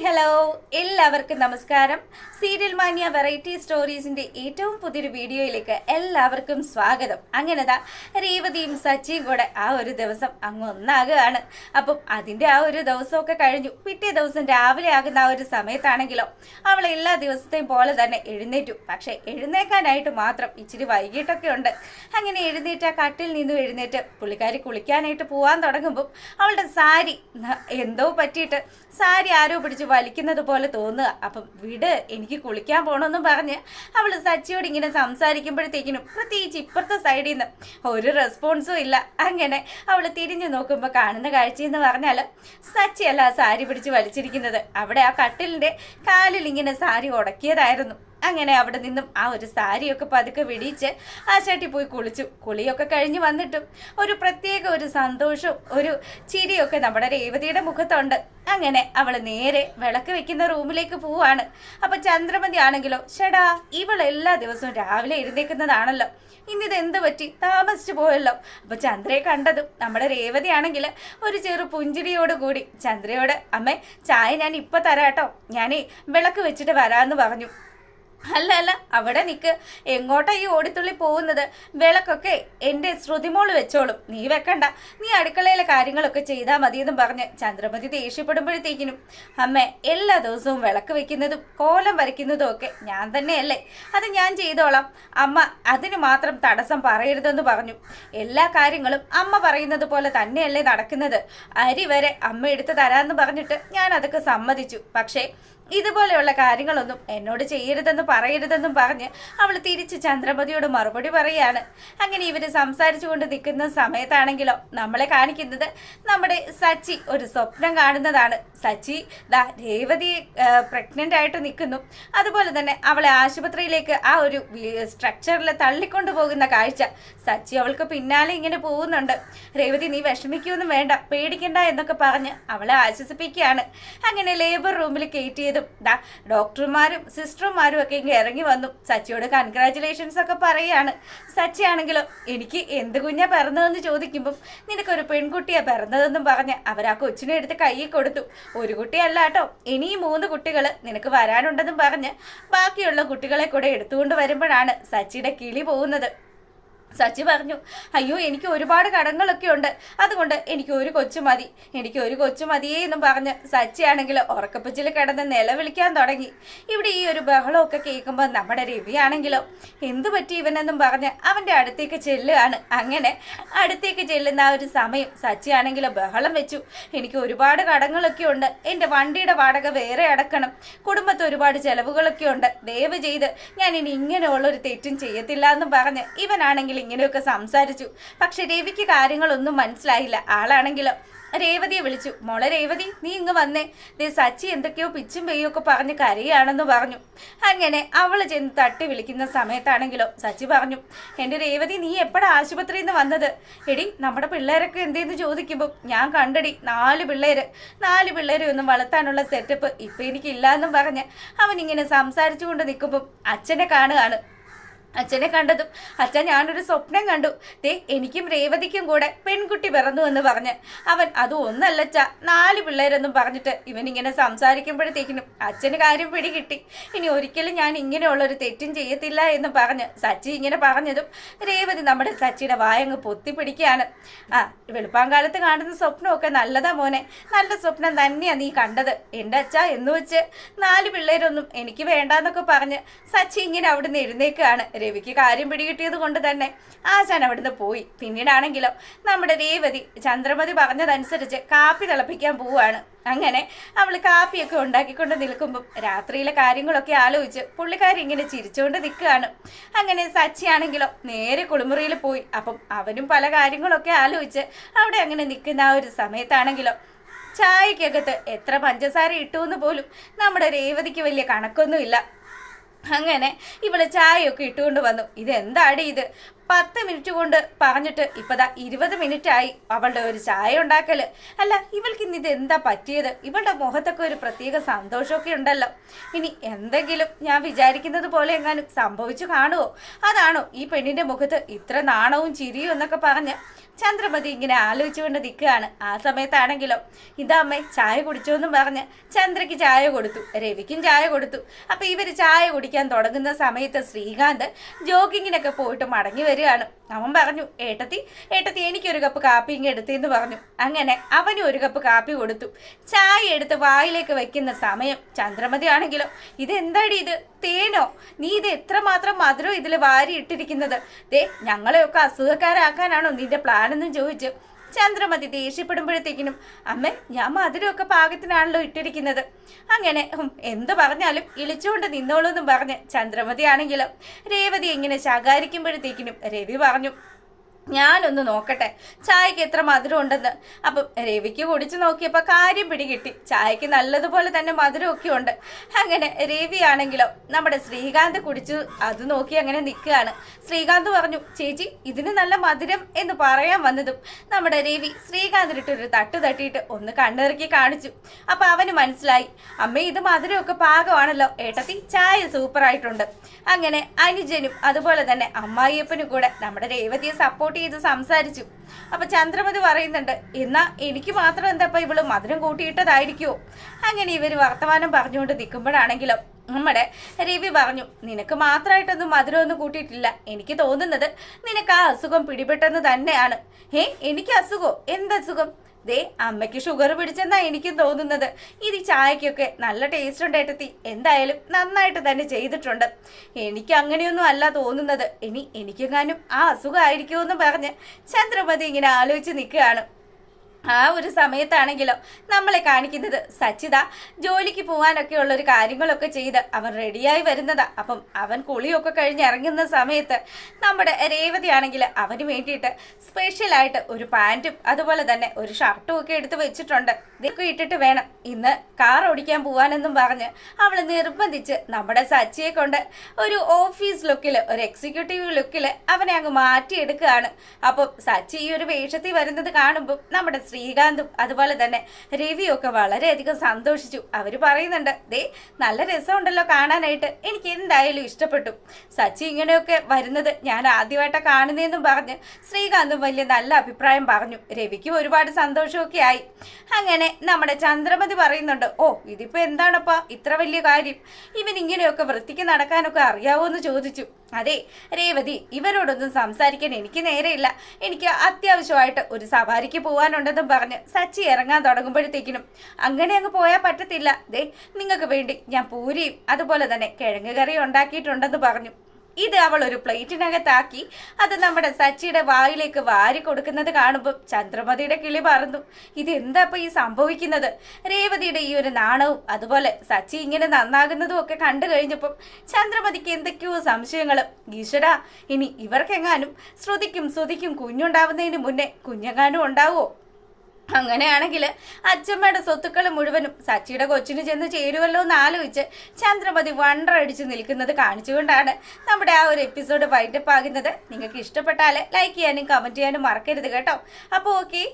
Hello എല്ലാവർക്കും നമസ്കാരം. Serial മാനിയ variety സ്റ്റോറീസിന്റെ ഏറ്റവും പുതിയൊരു വീഡിയോയിലേക്ക് എല്ലാവർക്കും സ്വാഗതം. അങ്ങനെതാ രേവതിയും സച്ചിയും കൂടെ ആ ഒരു ദിവസം അങ്ങ് ഒന്നാകുകയാണ്. അപ്പം അതിൻ്റെ ആ ഒരു ദിവസമൊക്കെ കഴിഞ്ഞു. പിറ്റേ ദിവസം രാവിലെ ആകുന്ന ആ ഒരു സമയത്താണെങ്കിലോ അവൾ എല്ലാ ദിവസത്തെയും പോലെ തന്നെ എഴുന്നേറ്റു. പക്ഷെ എഴുന്നേക്കാനായിട്ട് മാത്രം ഇച്ചിരി വൈകിട്ടൊക്കെ ഉണ്ട്. അങ്ങനെ എഴുന്നേറ്റ് ആ കട്ടിൽ നിന്നും എഴുന്നേറ്റ് പുള്ളിക്കാരി കുളിക്കാനായിട്ട് പോകാൻ തുടങ്ങുമ്പം അവളുടെ സാരി എന്തോ പറ്റിയിട്ട് സാരി ആരോ പിടിച്ച് വലിക്കുന്നത് പോലെ തോന്നുക. അപ്പം വിട്, എനിക്ക് കുളിക്കാൻ പോകണമെന്നും പറഞ്ഞ് അവൾ സച്ചിയോട് ഇങ്ങനെ സംസാരിക്കുമ്പോഴത്തേക്കിനും പ്രത്യേകിച്ച് ഇപ്പുറത്തെ സൈഡിൽ നിന്ന് ഒരു റെസ്പോൺസും ഇല്ല. അങ്ങനെ അവൾ തിരിഞ്ഞു നോക്കുമ്പോൾ കാണുന്ന കാഴ്ചയെന്ന് പറഞ്ഞാൽ സച്ചിയല്ല ആ സാരി പിടിച്ച് വലിച്ചിരിക്കുന്നത്. അവിടെ ആ കട്ടിലിൻ്റെ കാലിൽ ഇങ്ങനെ സാരി ഉടക്കിയതായിരുന്നു. അങ്ങനെ അവിടെ നിന്നും ആ ഒരു സാരിയൊക്കെ പതുക്കെ വിടിയിച്ച് ആ ചേട്ടി പോയി കുളിച്ചു. കുളിയൊക്കെ കഴിഞ്ഞ് വന്നിട്ടും ഒരു പ്രത്യേക ഒരു സന്തോഷവും ഒരു ചിരിയൊക്കെ നമ്മുടെ രേവതിയുടെ മുഖത്തുണ്ട്. അങ്ങനെ അവൾ നേരെ വിളക്ക് വെക്കുന്ന റൂമിലേക്ക് പോവാണ്. അപ്പൊ ചന്ദ്രമതി ആണെങ്കിലോ, ഷടാ ഇവൾ എല്ലാ ദിവസവും രാവിലെ എഴുന്നേക്കുന്നതാണല്ലോ, ഇന്നിത് എന്ത് പറ്റി, താമസിച്ചു പോയല്ലോ. അപ്പൊ ചന്ദ്രയെ കണ്ടതും നമ്മുടെ രേവതി ആണെങ്കിൽ ഒരു ചെറു പുഞ്ചിരിയോടുകൂടി ചന്ദ്രയോട്, അമ്മേ ചായ ഞാൻ ഇപ്പൊ തരാട്ടോ, ഞാനേ വിളക്ക് വെച്ചിട്ട് വരാമെന്ന് പറഞ്ഞു. അല്ല അല്ല, അവിടെ നിൽക്ക്, എങ്ങോട്ടാ ഈ ഓടിത്തുള്ളി പോകുന്നത്? വിളക്കൊക്കെ എൻ്റെ ശ്രുതിമോള് വെച്ചോളും, നീ വെക്കണ്ട, നീ അടുക്കളയിലെ കാര്യങ്ങളൊക്കെ ചെയ്താൽ മതിയെന്നും പറഞ്ഞ് ചന്ദ്രമതി ദേഷ്യപ്പെടുമ്പോഴത്തേക്കിനും, അമ്മേ എല്ലാ ദിവസവും വിളക്ക് വെക്കുന്നതും കോലം വരയ്ക്കുന്നതും ഒക്കെ ഞാൻ തന്നെയല്ലേ, അത് ഞാൻ ചെയ്തോളാം, അമ്മ അതിന് മാത്രം തടസ്സം പറയരുതെന്ന് പറഞ്ഞു. എല്ലാ കാര്യങ്ങളും അമ്മ പറയുന്നത് പോലെ തന്നെയല്ലേ നടക്കുന്നത്, അരി വരെ അമ്മ എടുത്ത് തരാമെന്ന് പറഞ്ഞിട്ട് ഞാൻ അതൊക്കെ സമ്മതിച്ചു. പക്ഷേ ഇതുപോലെയുള്ള കാര്യങ്ങളൊന്നും എന്നോട് ചെയ്യരുതെന്ന് പറയരുതെന്നും പറഞ്ഞ് അവൾ തിരിച്ച് ചന്ദ്രമതിയോട് മറുപടി പറയുകയാണ്. അങ്ങനെ ഇവർ സംസാരിച്ചു കൊണ്ട് നിൽക്കുന്ന സമയത്താണെങ്കിലോ നമ്മളെ കാണിക്കുന്നത് നമ്മുടെ സച്ചി ഒരു സ്വപ്നം കാണുന്നതാണ്. സച്ചി രേവതി പ്രഗ്നൻ്റ് ആയിട്ട് നിൽക്കുന്നു. അതുപോലെ തന്നെ അവളെ ആശുപത്രിയിലേക്ക് ആ ഒരു സ്ട്രക്ചറിൽ തള്ളിക്കൊണ്ടു പോകുന്ന കാഴ്ച. സച്ചി അവൾക്ക് പിന്നാലെ ഇങ്ങനെ പോകുന്നുണ്ട്. രേവതി നീ വിഷമിക്കൊന്നും വേണ്ട, പേടിക്കണ്ട എന്നൊക്കെ പറഞ്ഞ് അവളെ ആശ്വസിപ്പിക്കുകയാണ്. അങ്ങനെ ലേബർ റൂമിൽ കയറ്റിയത് ഡോക്ടർമാരും സിസ്റ്റർമാരും ഒക്കെ ഇങ്ങനെ ഇറങ്ങി വന്നു. സച്ചിയോട് കൺഗ്രാറ്റുലേഷൻസ് ഒക്കെ പറയുകയാണ്. സച്ചി ആണെങ്കിലോ, എനിക്ക് എന്ത് കുഞ്ഞാ പിറന്നതെന്ന് ചോദിക്കുമ്പം നിനക്കൊരു പെൺകുട്ടിയാ പിറന്നതെന്നും പറഞ്ഞ് അവർ ആ കൊച്ചിനെ എടുത്ത് കയ്യിൽ കൊടുത്തു. ഒരു കുട്ടിയല്ല കേട്ടോ, ഇനിയും 3 കുട്ടികൾ നിനക്ക് വരാനുണ്ടെന്നും പറഞ്ഞ് ബാക്കിയുള്ള കുട്ടികളെ കൂടെ എടുത്തുകൊണ്ട് വരുമ്പോഴാണ് സച്ചിയുടെ കിളി പോകുന്നത്. സച്ചി പറഞ്ഞു, അയ്യോ എനിക്ക് ഒരുപാട് കടങ്ങളൊക്കെ ഉണ്ട്, അതുകൊണ്ട് എനിക്ക് ഒരു കൊച്ചു മതി, എനിക്ക് ഒരു കൊച്ചു മതിയേ എന്നും പറഞ്ഞ് സച്ചി ആണെങ്കിൽ ഉറക്കപ്പിച്ചിൽ കിടന്ന് നിലവിളിക്കാൻ തുടങ്ങി. ഇവിടെ ഈ ഒരു ബഹളമൊക്കെ കേൾക്കുമ്പോൾ നമ്മുടെ രവി ആണെങ്കിലോ, എന്തു പറ്റി ഇവനെന്നും പറഞ്ഞ് അവൻ്റെ അടുത്തേക്ക് ചെല്ലുകയാണ്. അങ്ങനെ അടുത്തേക്ക് ചെല്ലുന്ന ആ ഒരു സമയം സച്ചി ആണെങ്കിലോ ബഹളം വെച്ചു, എനിക്ക് ഒരുപാട് കടങ്ങളൊക്കെ ഉണ്ട്, എൻ്റെ വണ്ടിയുടെ വാടക വേറെ അടക്കണം, കുടുംബത്തിൽ ഒരുപാട് ചെലവുകളൊക്കെ ഉണ്ട്, ദയവ് ചെയ്ത് ഞാൻ ഇനി ഇങ്ങനെയുള്ളൊരു തെറ്റും ചെയ്യത്തില്ല എന്നും പറഞ്ഞ് ഇവനാണെങ്കിൽ ഇങ്ങനെയൊക്കെ സംസാരിച്ചു. പക്ഷെ രവിക്ക് കാര്യങ്ങളൊന്നും മനസ്സിലായില്ല. ആളാണെങ്കിലോ രേവതിയെ വിളിച്ചു, മോളെ രേവതി നീ ഇങ്ങ് വന്നേ, ദേ സച്ചി എന്തൊക്കെയോ പിച്ചും പെയ്യും ഒക്കെ പറഞ്ഞ് കരയാണെന്ന് പറഞ്ഞു. അങ്ങനെ അവൾ ചെന്ന് തട്ടി വിളിക്കുന്ന സമയത്താണെങ്കിലോ സച്ചി പറഞ്ഞു, എൻ്റെ രേവതി നീ എപ്പോഴാണ് ആശുപത്രിയിൽ നിന്ന് വന്നത്? എടി നമ്മുടെ പിള്ളേരൊക്കെ എന്തേന്ന് ചോദിക്കുമ്പോൾ ഞാൻ കണ്ടടി 4 പിള്ളേരെ ഒന്നും വളർത്താനുള്ള സെറ്റപ്പ് ഇപ്പം എനിക്കില്ല എന്നും പറഞ്ഞ് അവനിങ്ങനെ സംസാരിച്ചു കൊണ്ട് നിൽക്കുമ്പം അച്ഛനെ കാണുകയാണ്. അച്ഛനെ കണ്ടതും, അച്ഛൻ ഞാനൊരു സ്വപ്നം കണ്ടു, ദേ എനിക്കും രേവതിക്കും കൂടെ പെൺകുട്ടി പിറന്നു എന്ന് പറഞ്ഞ് അവൻ അത് ഒന്നല്ലച്ച 4 പിള്ളേരെന്നും പറഞ്ഞിട്ട് ഇവനിങ്ങനെ സംസാരിക്കുമ്പോഴത്തേക്കിനും അച്ഛന് കാര്യം പിടികിട്ടി. ഇനി ഒരിക്കലും ഞാൻ ഇങ്ങനെയുള്ളൊരു തെറ്റും ചെയ്യത്തില്ല എന്ന് പറഞ്ഞ് സച്ചി ഇങ്ങനെ പറഞ്ഞതും രേവതി നമ്മുടെ സച്ചിയുടെ വായങ്ങ് പൊത്തിപ്പിടിക്കുകയാണ്. വെളുപ്പാങ്കാലത്ത് കാണുന്ന സ്വപ്നമൊക്കെ നല്ലതാ മോനെ, നല്ല സ്വപ്നം തന്നെയാണ് നീ കണ്ടത്, എൻ്റെ അച്ഛ എന്ന് വെച്ച് 4 പിള്ളേരൊന്നും എനിക്ക് വേണ്ടാന്നൊക്കെ പറഞ്ഞ് സച്ചി ഇങ്ങനെ അവിടുന്ന് എഴുന്നേക്കുകയാണ്. രവിക്ക് കാര്യം പിടികിട്ടിയത് കൊണ്ട് തന്നെ ആശാൻ അവിടുന്ന് പോയി. പിന്നീടാണെങ്കിലോ നമ്മുടെ രേവതി ചന്ദ്രമതി പറഞ്ഞതനുസരിച്ച് കാപ്പി തിളപ്പിക്കാൻ പോവുകയാണ്. അങ്ങനെ അവൾ കാപ്പിയൊക്കെ ഉണ്ടാക്കിക്കൊണ്ട് നിൽക്കുമ്പം രാത്രിയിലെ കാര്യങ്ങളൊക്കെ ആലോചിച്ച് പുള്ളിക്കാരി ഇങ്ങനെ ചിരിച്ചുകൊണ്ട് നിൽക്കുകയാണ്. അങ്ങനെ സച്ചി ആണെങ്കിലോ നേരെ കുളിമുറിയിൽ പോയി. അപ്പം അവനും പല കാര്യങ്ങളൊക്കെ ആലോചിച്ച് അവിടെ അങ്ങനെ നിൽക്കുന്ന ആ ഒരു സമയത്താണെങ്കിലോ ചായക്കകത്ത് എത്ര പഞ്ചസാര ഇട്ടു എന്ന് പോലും നമ്മുടെ രേവതിക്ക് വലിയ കണക്കൊന്നുമില്ല. അങ്ങനെ ഇവള് ചായയൊക്കെ ഇട്ടുകൊണ്ട് വന്നു. ഇതെന്താടി ഇത്, 10 മിനിറ്റ് കൊണ്ട് പറഞ്ഞിട്ട് ഇപ്പതാ 20 മിനിറ്റായി അവളുടെ ഒരു ചായ ഉണ്ടാക്കല്. അല്ല, ഇവൾക്ക് ഇന്ന് ഇത് എന്താ പറ്റിയത്? ഇവളുടെ മുഖത്തൊക്കെ ഒരു പ്രത്യേക സന്തോഷമൊക്കെ ഉണ്ടല്ലോ. ഇനി എന്തെങ്കിലും ഞാൻ വിചാരിക്കുന്നത് പോലെ എങ്ങാനും സംഭവിച്ചു കാണുമോ? അതാണോ ഈ പെണ്ണിന്റെ മുഖത്ത് ഇത്ര നാണവും ചിരിയും എന്നൊക്കെ പറഞ്ഞ് ചന്ദ്രമതി ഇങ്ങനെ ആലോചിച്ചുകൊണ്ട് നിൽക്കുകയാണ്. ആ സമയത്താണെങ്കിലോ ഇതാ അമ്മേ ചായ കുടിച്ചോന്നും പറഞ്ഞ് ചന്ദ്രയ്ക്ക് ചായ കൊടുത്തു, രവിക്കും ചായ കൊടുത്തു. അപ്പൊ ഇവര് ചായ കുടിക്കാൻ തുടങ്ങുന്ന സമയത്ത് ശ്രീകാന്ത് ജോഗിങ്ങിനൊക്കെ പോയിട്ട് മടങ്ങി വരികയാണ്. അവൻ പറഞ്ഞു, ഏട്ടത്തി എനിക്കൊരു കപ്പ് കാപ്പി ഇങ്ങ് എടുത്തേന്ന് പറഞ്ഞു. അങ്ങനെ അവനും ഒരു കപ്പ് കാപ്പി കൊടുത്തു. ചായ എടുത്ത് വായിലേക്ക് വെക്കുന്ന സമയം ചന്ദ്രമതി ആണെങ്കിലോ ഇതെന്താടി ഇത്, തേനോ? നീ ഇത് എത്രമാത്രം മധുരം ഇതിൽ വാരി ഇട്ടിരിക്കുന്നത്? ദേ ഞങ്ങളെയൊക്കെ അസുഖക്കാരാക്കാനാണോ നിന്റെ പ്ലാനെന്നും ചോദിച്ചു ചന്ദ്രമതി ദേഷ്യപ്പെടുമ്പോഴത്തേക്കിനും അമ്മേ ഞാൻ മധുരമൊക്കെ പാകത്തിനാണല്ലോ ഇട്ടിരിക്കുന്നത്. അങ്ങനെ എന്ത് പറഞ്ഞാലും ഇളിച്ചുകൊണ്ട് നിന്നോളൂ എന്നും പറഞ്ഞ് ചന്ദ്രമതി ആണെങ്കിലും രേവതി എങ്ങനെ ശകാരിക്കുമ്പോഴത്തേക്കിനും രവി പറഞ്ഞു, ഞാനൊന്ന് നോക്കട്ടെ ചായക്ക് എത്ര മധുരം ഉണ്ടെന്ന്. അപ്പം രവിക്ക് കുടിച്ചു നോക്കിയപ്പോൾ കാര്യം പിടികിട്ടി, ചായക്ക് നല്ലതുപോലെ തന്നെ മധുരമൊക്കെ ഉണ്ട്. അങ്ങനെ രവി ആണെങ്കിലോ നമ്മുടെ ശ്രീകാന്ത് കുടിച്ചു അത് നോക്കി അങ്ങനെ നിൽക്കുകയാണ്. ശ്രീകാന്ത് പറഞ്ഞു, ചേച്ചി ഇതിന് നല്ല മധുരം എന്ന് പറയാൻ വന്നതും നമ്മുടെ രവി ശ്രീകാന്തിനിട്ടൊരു തട്ട് തട്ടിയിട്ട് ഒന്ന് കണ്ണിറക്കി കാണിച്ചു. അപ്പം അവന് മനസ്സിലായി, അമ്മ ഇത് മധുരമൊക്കെ പാകമാണല്ലോ ഏട്ടത്തി, ചായ സൂപ്പറായിട്ടുണ്ട്. അങ്ങനെ അനുജനും അതുപോലെ തന്നെ അമ്മായിയപ്പനും കൂടെ നമ്മുടെ രേവതിയെ സപ്പോർട്ട് ചെയ്ത് സംസാരിച്ചു. അപ്പൊ ചന്ദ്രമതി പറയുന്നുണ്ട്, എന്നാ എനിക്ക് മാത്രം എന്താ ഇവള് മധുരം കൂട്ടിയിട്ടതായിരിക്കുമോ? അങ്ങനെ ഇവര് വർത്തമാനം പറഞ്ഞുകൊണ്ട് നിൽക്കുമ്പോഴാണെങ്കിലും നമ്മുടെ രവി പറഞ്ഞു, നിനക്ക് മാത്രമായിട്ടൊന്നും മധുരമൊന്നും കൂട്ടിയിട്ടില്ല, എനിക്ക് തോന്നുന്നത് നിനക്ക് ആ അസുഖം പിടിപെട്ടെന്ന് തന്നെയാണ്. എനിക്ക് അസുഖോ? എന്തസുഖം? ദേ അമ്മയ്ക്ക് ഷുഗർ പിടിച്ചെന്നാ എനിക്കും തോന്നുന്നത്. ഇത് ചായക്കൊക്കെ നല്ല ടേസ്റ്റ് ഉണ്ട് ഏട്ടത്തി, എന്തായാലും നന്നായിട്ട് തന്നെ ചെയ്തിട്ടുണ്ട്. എനിക്ക് അങ്ങനെയൊന്നും അല്ല തോന്നുന്നത്, ഇനി എനിക്കെങ്ങാനും ആ അസുഖമായിരിക്കുമോ എന്ന് പറഞ്ഞ് ചന്ദ്രമതി ഇങ്ങനെ ആലോചിച്ച് നിൽക്കുകയാണ്. ആ ഒരു സമയത്താണെങ്കിലോ നമ്മളെ കാണിക്കുന്നത് സച്ചിത ജോലിക്ക് പോകാനൊക്കെ ഉള്ളൊരു കാര്യങ്ങളൊക്കെ ചെയ്ത് അവൻ റെഡിയായി വരുന്നതാ. അപ്പം അവൻ കുളിയൊക്കെ കഴിഞ്ഞ് ഇറങ്ങുന്ന സമയത്ത് നമ്മുടെ രേവതി ആണെങ്കിൽ അവന് വേണ്ടിയിട്ട് സ്പെഷ്യലായിട്ട് ഒരു പാൻറ്റും അതുപോലെ തന്നെ ഒരു ഷർട്ടും ഒക്കെ എടുത്ത് വെച്ചിട്ടുണ്ട്. ഇതൊക്കെ ഇട്ടിട്ട് വേണം ഇന്ന് കാർ ഓടിക്കാൻ പോകാനെന്നും പറഞ്ഞ് അവൾ നിർബന്ധിച്ച് നമ്മുടെ സച്ചിയെ കൊണ്ട് ഒരു ഓഫീസ് ലുക്കിൽ, ഒരു എക്സിക്യൂട്ടീവ് ലുക്കിൽ അവനെ അങ്ങ് മാറ്റിയെടുക്കുകയാണ്. അപ്പം സച്ചി ഈ ഒരു വേഷത്തിൽ വരുന്നത് കാണുമ്പോൾ നമ്മുടെ ശ്രീകാന്തും അതുപോലെ തന്നെ രവിയൊക്കെ വളരെയധികം സന്തോഷിച്ചു. അവര് പറയുന്നുണ്ട്, ദേ നല്ല രസമുണ്ടല്ലോ കാണാനായിട്ട്, എനിക്ക് എന്തായാലും ഇഷ്ടപ്പെട്ടു. സച്ചി ഇങ്ങനെയൊക്കെ വരുന്നത് ഞാൻ ആദ്യമായിട്ടാണ് കാണുന്നതെന്നും പറഞ്ഞ് ശ്രീകാന്തും വലിയ നല്ല അഭിപ്രായം പറഞ്ഞു. രവിക്കും ഒരുപാട് സന്തോഷമൊക്കെ ആയി. അങ്ങനെ നമ്മുടെ ചന്ദ്രമതി പറയുന്നുണ്ട്, ഓ ഇതിപ്പോ എന്താണപ്പാ ഇത്ര വലിയ കാര്യം, ഇവൻ ഇങ്ങനെയൊക്കെ വൃത്തിക്ക് നടക്കാനൊക്കെ അറിയാവോ എന്ന് ചോദിച്ചു. അതെ രേവതി, ഇവരോടൊന്നും സംസാരിക്കാൻ എനിക്ക് നേരെയില്ല, എനിക്ക് അത്യാവശ്യമായിട്ട് ഒരു സവാരിക്ക് പോകാനുണ്ടെന്നും പറഞ്ഞ് സച്ചി ഇറങ്ങാൻ തുടങ്ങുമ്പോഴത്തേക്കിനും അങ്ങനെ അങ്ങ് പോയാൽ പറ്റത്തില്ല, ദേ നിങ്ങൾക്ക് വേണ്ടി ഞാൻ പൂരിയും അതുപോലെ തന്നെ കിഴങ്ങ് കറിയും ഉണ്ടാക്കിയിട്ടുണ്ടെന്ന് പറഞ്ഞു. ഇത് അവൾ ഒരു പ്ലേറ്റിനകത്താക്കി അത് നമ്മുടെ സച്ചിയുടെ വായിലേക്ക് വാരി കൊടുക്കുന്നത് കാണുമ്പോൾ ചന്ദ്രമതിയുടെ കിളി പറന്നു. ഇത് എന്താ ഇപ്പൊ ഈ സംഭവിക്കുന്നത്? രേവതിയുടെ ഈ ഒരു നാണവും അതുപോലെ സച്ചി ഇങ്ങനെ നന്നാകുന്നതും ഒക്കെ കണ്ടു കഴിഞ്ഞപ്പം ചന്ദ്രമതിക്ക് എന്തൊക്കെയോ സംശയങ്ങൾ. ഈശ്വരാ, ഇനി ഇവർക്കെങ്ങാനും ശ്രുതിക്കും കുഞ്ഞുണ്ടാവുന്നതിന് മുന്നേ കുഞ്ഞെങ്ങാനും ഉണ്ടാവുമോ? അങ്ങനെയാണെങ്കിൽ അച്ഛമ്മയുടെ സ്വത്തുക്കൾ മുഴുവനും സച്ചിയുടെ കൊച്ചിന് ചെന്ന് ചേരുവല്ലോ എന്ന് ആലോചിച്ച് ചന്ദ്രമതി വണ്ടറടിച്ച് നിൽക്കുന്നത് കാണിച്ചുകൊണ്ടാണ് നമ്മുടെ ആ ഒരു എപ്പിസോഡ് വൈൻഡപ്പ് ആകുന്നത്. നിങ്ങൾക്ക് ഇഷ്ടപ്പെട്ടാൽ ലൈക്ക് ചെയ്യാനും കമൻറ്റ് ചെയ്യാനും മറക്കരുത് കേട്ടോ. അപ്പോൾ ഓക്കെ.